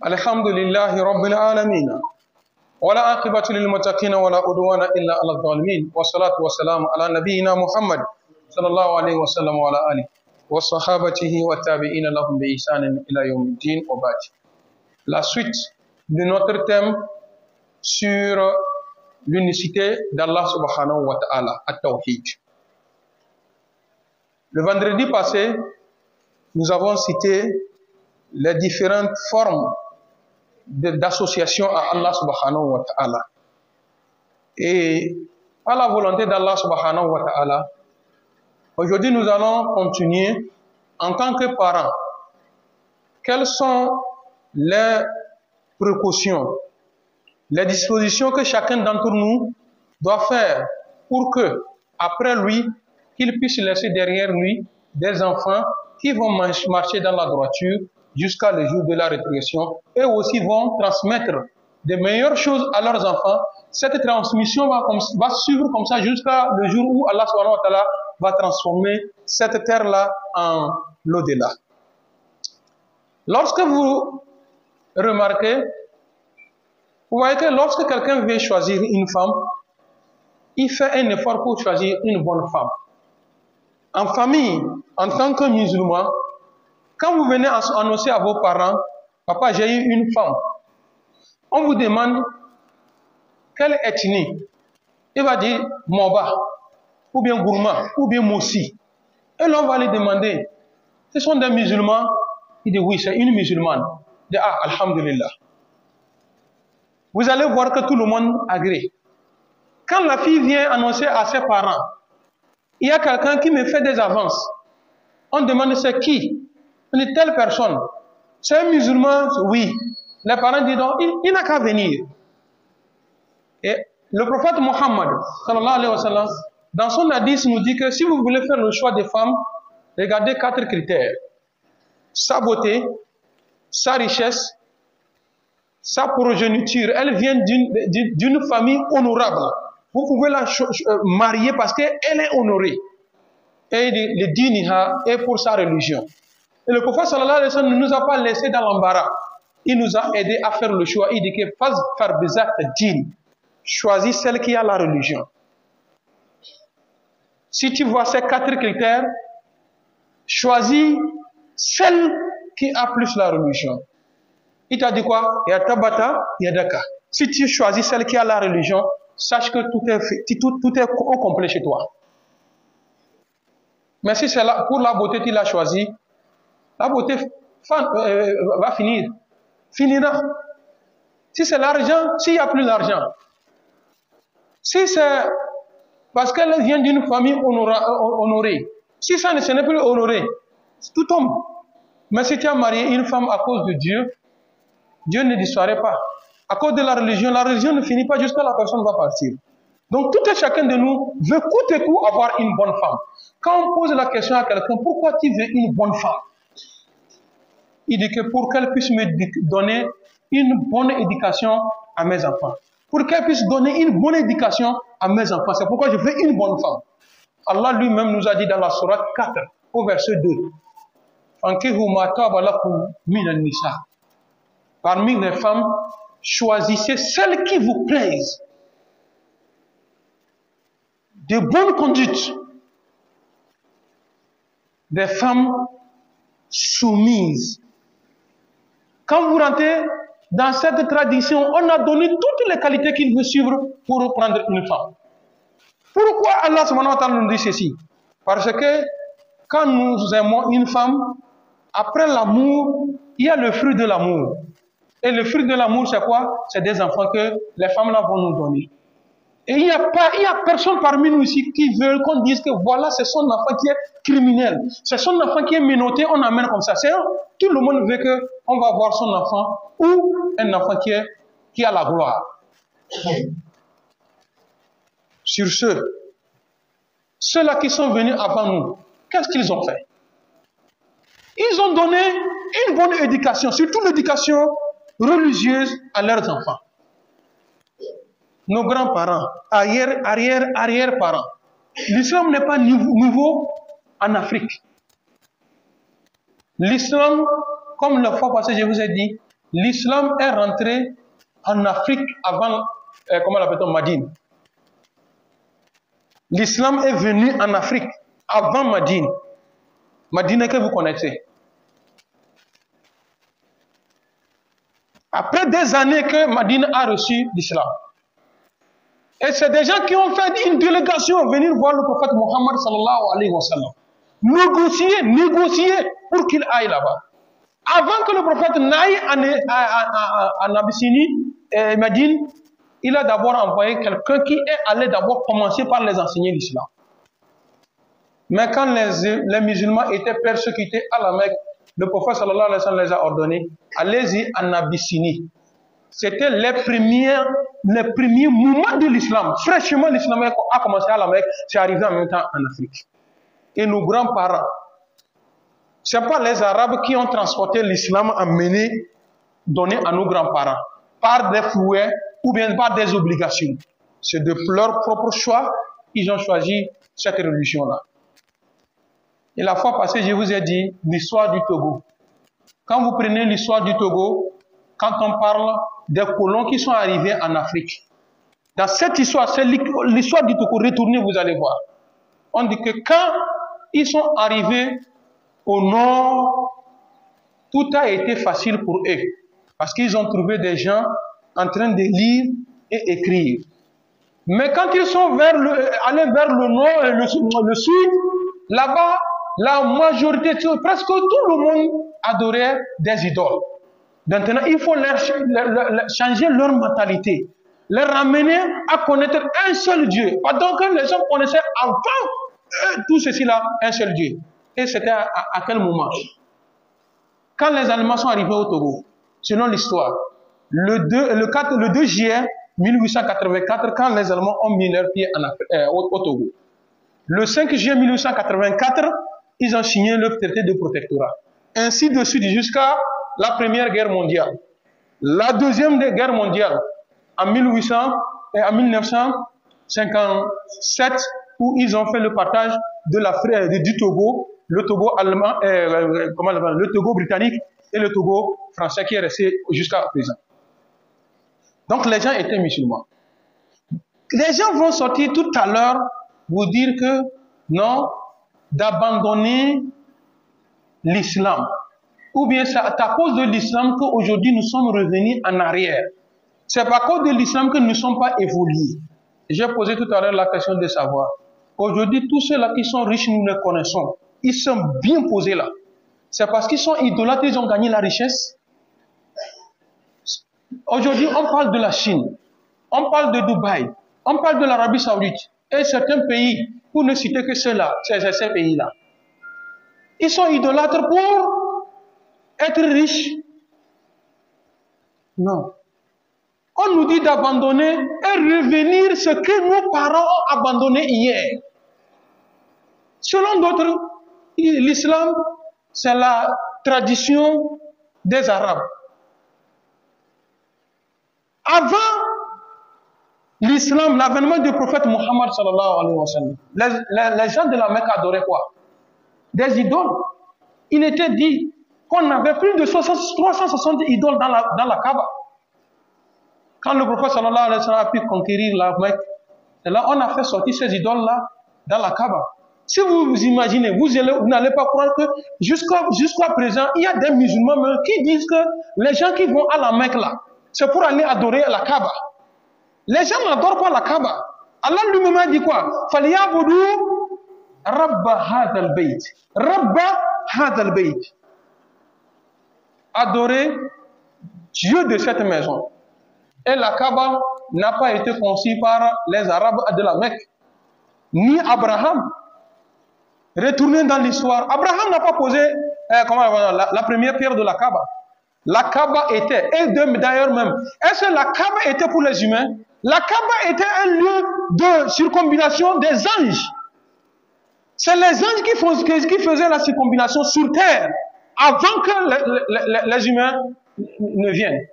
Alhamdulillahi Rabbil Alameen. Wala aqibatu lil muttaqin wala udwana illa ala zalimin. Wassalatu wassalamu ala nabiyyina Muhammad sallallahu alayhi wa sallam wa ala alihi wa sahabatihi wa tabi'ina lahum bi ihsanin ila yawmiddin wa ba'd. La suite de notre thème sur l'unicité d'Allah subhanahu wa ta'ala, at-tawhid. Le vendredi passé, nous avons cité les différentes formes d'association à Allah subhanahu wa ta'ala. Et à la volonté d'Allah subhanahu wa ta'ala, aujourd'hui nous allons continuer en tant que parents. Quelles sont les précautions, les dispositions que chacun d'entre nous doit faire pour que, après lui, qu'il puisse laisser derrière lui des enfants qui vont marcher dans la droiture jusqu'à le jour de la résurrection et aussi vont transmettre de meilleures choses à leurs enfants. Cette transmission va suivre comme ça jusqu'à le jour où Allah subhanahu wa ta'ala va transformer cette terre-là en l'au-delà. Lorsque vous remarquez, vous voyez que lorsque quelqu'un veut choisir une femme, il fait un effort pour choisir une bonne femme. En famille, en tant que musulman, quand vous venez annoncer à vos parents, papa, j'ai eu une femme, on vous demande quelle ethnie. Il va dire Moba, ou bien Gourma, ou bien Moussi. Et l'on va lui demander, ce sont des musulmans? Il dit oui, c'est une musulmane. Il dit ah, alhamdulillah. Vous allez voir que tout le monde agrée. Quand la fille vient annoncer à ses parents, il y a quelqu'un qui me fait des avances. On demande c'est qui? On dit telle personne. C'est un musulman? Oui. Les parents disent donc, il n'a qu'à venir. Et le prophète Mohammed, sallallahu alayhi wa sallam, dans son hadith, nous dit que si vous voulez faire le choix des femmes, regardez 4 critères. Sa beauté, sa richesse, sa progéniture. Elle vient d'une famille honorable. Vous pouvez la marier parce qu'elle est honorée. Et le diniha est pour sa religion. Et le prophète sallallahu alayhi wa sallam ne nous a pas laissé dans l'embarras. Il nous a aidé à faire le choix. Il dit que choisis celle qui a la religion. Si tu vois ces 4 critères, choisis celle qui a plus la religion. Il t'a dit quoi? Il y a Tabata, il y a Daka. Si tu choisis celle qui a la religion, sache que tout est au complet chez toi. Mais si c'est pour la beauté tu l'as choisi, la beauté va finira. Si c'est l'argent, s'il n'y a plus d'argent, si c'est parce qu'elle vient d'une famille honorée, si ça ce n'est plus honoré, tout tombe. Mais si tu as marié une femme à cause de Dieu, Dieu ne disparaît pas. À cause de la religion ne finit pas jusqu'à la personne va partir. Donc tout et chacun de nous veut coûte et coûte avoir une bonne femme. Quand on pose la question à quelqu'un, pourquoi tu veux une bonne femme? Il dit que pour qu'elle puisse me donner une bonne éducation à mes enfants. Pour qu'elle puisse donner une bonne éducation à mes enfants. C'est pourquoi je veux une bonne femme. Allah lui-même nous a dit dans la sourate 4, au verset 2. Parmi les femmes, choisissez celles qui vous plaisent. De bonne conduite. Des femmes soumises. Quand vous rentrez dans cette tradition, on a donné toutes les qualités qu'il veut suivre pour prendre une femme. Pourquoi Allah subhanahu wa ta'ala nous dit ceci? Parce que quand nous aimons une femme, après l'amour, il y a le fruit de l'amour. Et le fruit de l'amour, c'est quoi? C'est des enfants que les femmes là vont nous donner. Et il n'y a personne parmi nous ici qui veut qu'on dise que voilà, c'est son enfant qui est criminel. C'est son enfant qui est menotté, on amène comme ça. Tout le monde veut qu'on va voir son enfant ou un enfant qui a la gloire. Sur ceux-là qui sont venus avant nous, qu'est-ce qu'ils ont fait? Ils ont donné une bonne éducation, surtout l'éducation religieuse à leurs enfants. Nos grands-parents, arrière-parents. L'islam n'est pas nouveau en Afrique. L'islam, comme la fois passée je vous ai dit, l'islam est rentré en Afrique avant, comment l'appelle-t-on, Madine. L'islam est venu en Afrique avant Madine. Madine que vous connaissez. Après des années que Madine a reçu l'islam. Et c'est des gens qui ont fait une délégation venir voir le prophète Mohammed sallallahu alayhi wa sallam. Négocier pour qu'il aille là-bas. Avant que le prophète n'aille en Abyssinie et Médine, il a d'abord envoyé quelqu'un qui est allé d'abord commencer par les enseigner l'islam. Mais quand les musulmans étaient persécutés à la Mecque, le prophète sallallahu alayhi wa sallam les a ordonnés, allez-y en Abyssinie. C'était les premiers mouvements de l'islam. Fraîchement, l'islam a commencé à la Mecque, c'est arrivé en même temps en Afrique. Et nos grands-parents, ce n'est pas les Arabes qui ont transporté l'islam, amené, donné à nos grands-parents, par des fouets ou bien par des obligations. C'est de leur propre choix qu'ils ont choisi cette religion-là. Et la fois passée, je vous ai dit l'histoire du Togo. Quand vous prenez l'histoire du Togo, quand on parle des colons qui sont arrivés en Afrique, dans cette histoire, c'est l'histoire du Togo, retournez, vous allez voir. On dit que quand ils sont arrivés au nord, tout a été facile pour eux. Parce qu'ils ont trouvé des gens en train de lire et écrire. Mais quand ils sont allés vers le nord et le sud, là-bas, la majorité, presque tout le monde adorait des idoles. Maintenant, il faut changer leur mentalité, les ramener à connaître un seul Dieu. Donc, les gens connaissaient avant tout ceci-là, un seul Dieu. Et c'était à quel moment? Quand les Allemands sont arrivés au Togo, selon l'histoire, le 2 juillet 1884, quand les Allemands ont mis leurs pieds au Togo. Le 5 juillet 1884, ils ont signé le traité de protectorat. Ainsi de suite jusqu'à la Première Guerre mondiale. La Deuxième Guerre mondiale, en 1957, où ils ont fait le partage de du Togo, le Togo allemand, le Togo britannique et le Togo français qui est resté jusqu'à présent. Donc les gens étaient musulmans. Les gens vont sortir tout à l'heure vous dire que non, d'abandonner l'islam. Ou bien c'est à cause de l'islam qu'aujourd'hui nous sommes revenus en arrière. C'est à cause de l'islam que nous ne sommes pas évolués. J'ai posé tout à l'heure la question de savoir. Aujourd'hui, tous ceux-là qui sont riches, nous les connaissons. Ils sont bien posés là. C'est parce qu'ils sont idolâtres, ils ont gagné la richesse. Aujourd'hui, on parle de la Chine, on parle de Dubaï, on parle de l'Arabie Saoudite et certains pays, pour ne citer que ceux-là, ces pays-là. Ils sont idolâtres pour être riches. Non. On nous dit d'abandonner et revenir ce que nos parents ont abandonné hier. Selon d'autres, l'islam, c'est la tradition des Arabes. Avant l'islam, l'avènement du prophète Mohammed sallallahu alayhi wa sallam, les gens de la Mecque adoraient quoi? Des idoles. Il était dit qu'on avait plus de 360 idoles dans la Kaaba. Quand le prophète sallallahu alayhi wa sallam a pu conquérir la Mecque, et là on a fait sortir ces idoles-là dans la Kaaba. Si vous vous imaginez, vous n'allez pas croire que jusqu'à présent, il y a des musulmans même qui disent que les gens qui vont à la Mecque là, c'est pour aller adorer la Kaaba. Les gens n'adorent pas la Kaaba. Allah lui-même a dit quoi? Falyabudu Rabba hadal bayt. Rabba hadal bayt. Adorer Dieu de cette maison. Et la Kaaba n'a pas été conçue par les Arabes de la Mecque, ni Abraham. Retournez dans l'histoire. Abraham n'a pas posé la première pierre de la Kaaba. La Kaaba était, et d'ailleurs même, est-ce que la Kaaba était pour les humains? La Kaaba était un lieu de circumambulation des anges. C'est les anges qui faisaient la circumambulation sur terre avant que les humains ne viennent.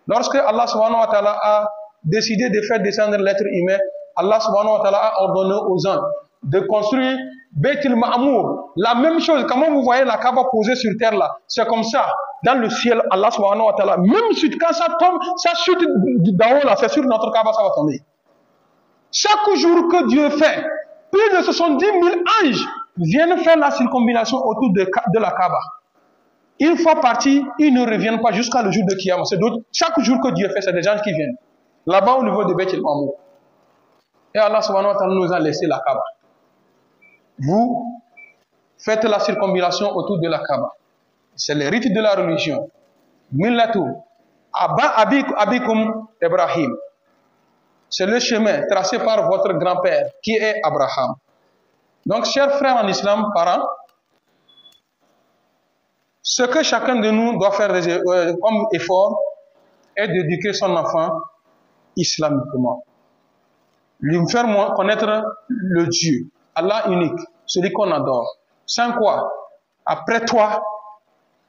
Lorsque Allah subhanahu wa ta'ala a décidé de faire descendre l'être humain, Allah subhanahu wa ta'ala a ordonné aux anges de construire Beit al-Ma'mour, la même chose. Comment vous voyez la Kaaba posée sur terre là? C'est comme ça. Dans le ciel, Allah subhanahu wa ta'ala, même quand ça tombe, ça chute d'en haut là, c'est sur notre Kaaba, ça va tomber. Chaque jour que Dieu fait, plus de 70 000 anges viennent faire la circonambulation autour de la Kaaba. Une fois partis, ils ne reviennent pas jusqu'à le jour de Kiyama. C'est d'autres. Chaque jour que Dieu fait, c'est des gens qui viennent. Là-bas au niveau de Beit al-Ma'mour. Et Allah subhanahu wa ta'ala nous a laissé la Kaaba. Vous faites la circonambulation autour de la Kaaba. C'est le rite de la religion. Millatu abikum Ibrahim. C'est le chemin tracé par votre grand-père qui est Abraham. Donc, chers frères en islam, parents, ce que chacun de nous doit faire comme effort est d'éduquer son enfant islamiquement. Lui faire connaître le Dieu, Allah unique, celui qu'on adore. Sans quoi, après toi,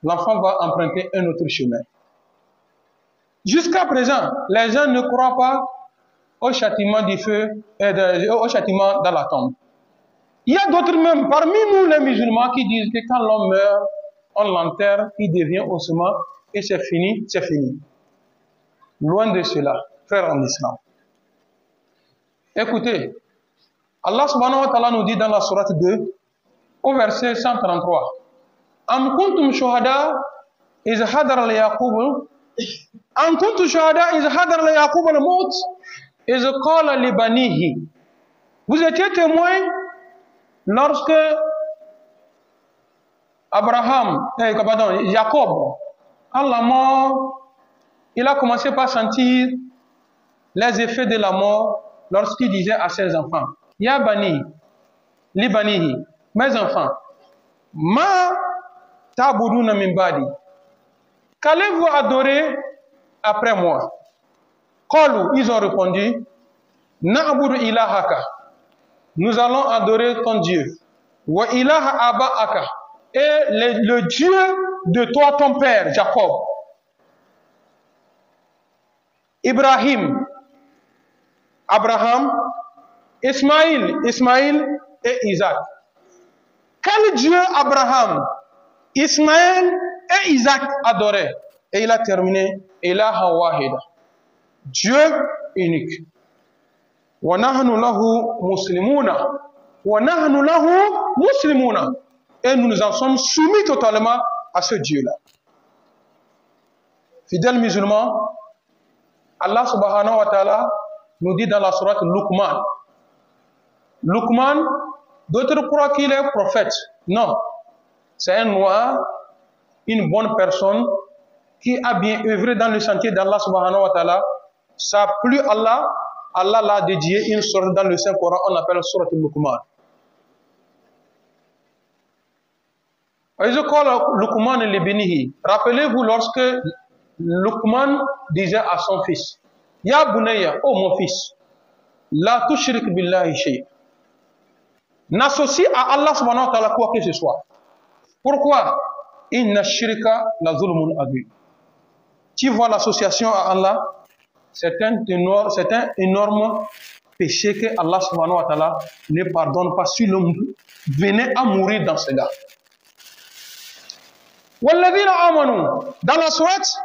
l'enfant va emprunter un autre chemin. Jusqu'à présent, les gens ne croient pas au châtiment du feu, au châtiment dans la tombe. Il y a d'autres même, parmi nous les musulmans, qui disent que quand l'homme meurt, on l'enterre, il devient ossement, et c'est fini, c'est fini. Loin de cela, frères en islam. Écoutez, Allah subhanahu wa ta'ala nous dit dans la sourate 2, au verset 133, Am kuntum shuhada iz hadar li Yaqub Am kuntum shuhada iz hadar li Yaqub al-maut iz qala li banihi. Vous étiez témoins lorsque Jacob, à la mort, il a commencé par sentir les effets de la mort lorsqu'il disait à ses enfants, Ya bani, li banihi, mes enfants, ma ta'buduna min badi, qu'allez-vous adorer après moi? Qalu, ils ont répondu, Na'budu ilahaka, nous allons adorer ton Dieu, wa ilaha aba'aka, et le Dieu de toi, ton père, Jacob, Ibrahim, Abraham, Ismaïl et Isaac. Quel Dieu Abraham, Ismaël et Isaac adoraient? Et il a terminé, Ilaha wahida, Dieu unique. Wa nahnu lahu muslimuna. Wa nahnu lahu muslimuna. Et nous nous en sommes soumis totalement à ce Dieu-là. Fidèles musulmans, Allah subhanahu wa ta'ala nous dit dans la sourate Luqman. Luqman, d'autres croient qu'il est prophète. Non, c'est un noir, une bonne personne qui a bien œuvré dans le sentier d'Allah subhanahu wa ta'ala. Ça a plu Allah, Allah l'a dédié une sourate dans le Saint-Coran, on appelle sourate Luqman. Rappelez-vous lorsque Luqman disait à son fils, Ya bunayya, oh mon fils, la tushrik billahi shay. N'associe à Allah subhanahu wa ta'ala quoi que ce soit. Pourquoi? Inna shirka la zulmun adhim. Tu vois l'association à Allah, c'est un énorme péché que Allah subhanahu wa ta'ala ne pardonne pas si l'homme venait à mourir dans ce gars. Dans la sourate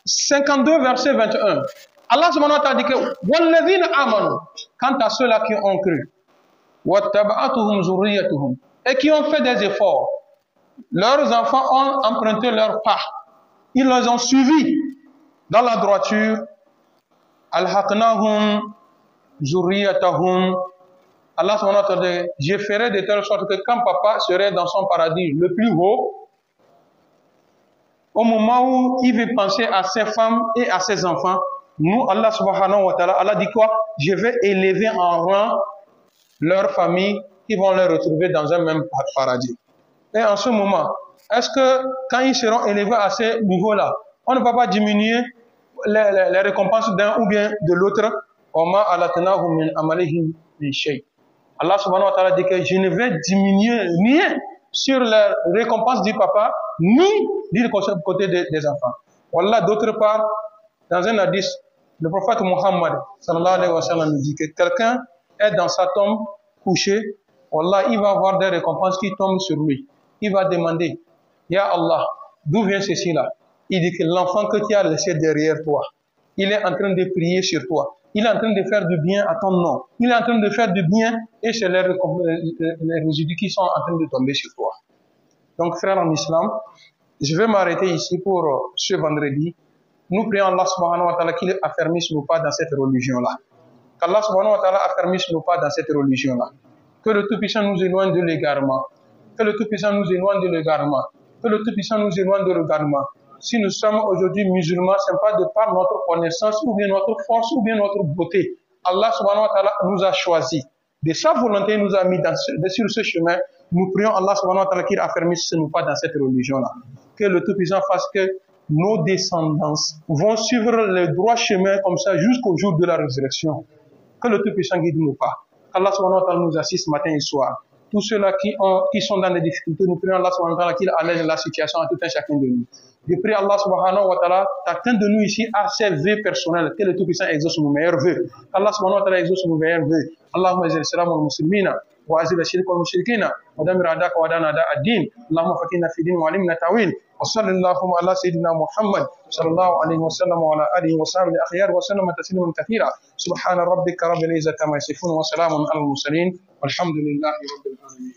52, verset 21, Allah subhanahu wa ta'ala dit que quant à ceux-là qui ont cru, et qui ont fait des efforts, leurs enfants ont emprunté leur pas, ils les ont suivis dans la droiture. Alhaqnahum zurriyatahum. Allah subhanahu wa ta'ala dit, je ferai de telle sorte que quand papa serait dans son paradis le plus haut, au moment où il veut penser à ses femmes et à ses enfants, nous, Allah subhanahu wa ta'ala, Allah dit quoi? Je vais élever en rang leur famille qui vont les retrouver dans un même paradis. Et en ce moment, est-ce que quand ils seront élevés à ce niveau-là, on ne va pas diminuer les récompenses d'un ou bien de l'autre? Allah subhanahu wa ta'ala dit que je ne vais diminuer rien sur les récompenses du papa, ni du côté des enfants. Wallah, d'autre part, dans un hadith, le prophète Muhammad sallallahu alayhi wa sallam nous dit que quelqu'un est dans sa tombe couché Wallah, il va avoir des récompenses qui tombent sur lui. Il va demander, Ya Allah, d'où vient ceci là? Il dit que l'enfant que tu as laissé derrière toi, il est en train de prier sur toi. Il est en train de faire du bien à ton nom. Il est en train de faire du bien et c'est les résidus qui sont en train de tomber sur toi. Donc, frères en islam, je vais m'arrêter ici pour ce vendredi. Nous prions Allah subhanahu wa ta'ala qu'il affermisse nos pas dans cette religion-là. Qu'Allah subhanahu wa ta'ala affermisse nos pas dans cette religion-là. Que le Tout-Puissant nous éloigne de l'égarement. Que le Tout-Puissant nous éloigne de l'égarement. Que le Tout-Puissant nous éloigne de l'égarement. Si nous sommes aujourd'hui musulmans, ce n'est pas de par notre connaissance ou bien notre force ou bien notre beauté. Allah subhanahu wa ta'ala nous a choisis. De sa volonté, il nous a mis sur ce chemin. Nous prions Allah subhanahu wa ta'ala qu'il affermisse nos pas dans cette religion-là. Que le Tout-Puissant fasse que nos descendants vont suivre le droit chemin comme ça jusqu'au jour de la résurrection. Que le Tout-Puissant guide nos pas. Allah subhanahu wa ta'ala nous assiste matin et soir. Tous ceux-là qui sont dans des difficultés, nous prions Allah subhanahu wa ta'ala qu'il allège la situation à tout un chacun de nous. Je prie Allah subhanahu wa ta'ala, chacun de nous ici a ses vœux personnels, que le Tout-Puissant exauce nos meilleurs vœux. Allah subhanahu wa ta'ala exauce nos meilleurs vœux. Allahumma azil salam al muslimina. وأزل الشرك والمشركين ودمر أعداءك وأعداءنا أعداء الدين اللهم فقهنا في الدين وعلمنا تأويل وصلى اللهم على سيدنا محمد صلى الله عليه وسلم وعلى آله وصحبه الأخيار وسلم تسليما كثيرا سبحان ربك رب العزة عما يصفون وسلام على المرسلين والحمد لله رب العالمين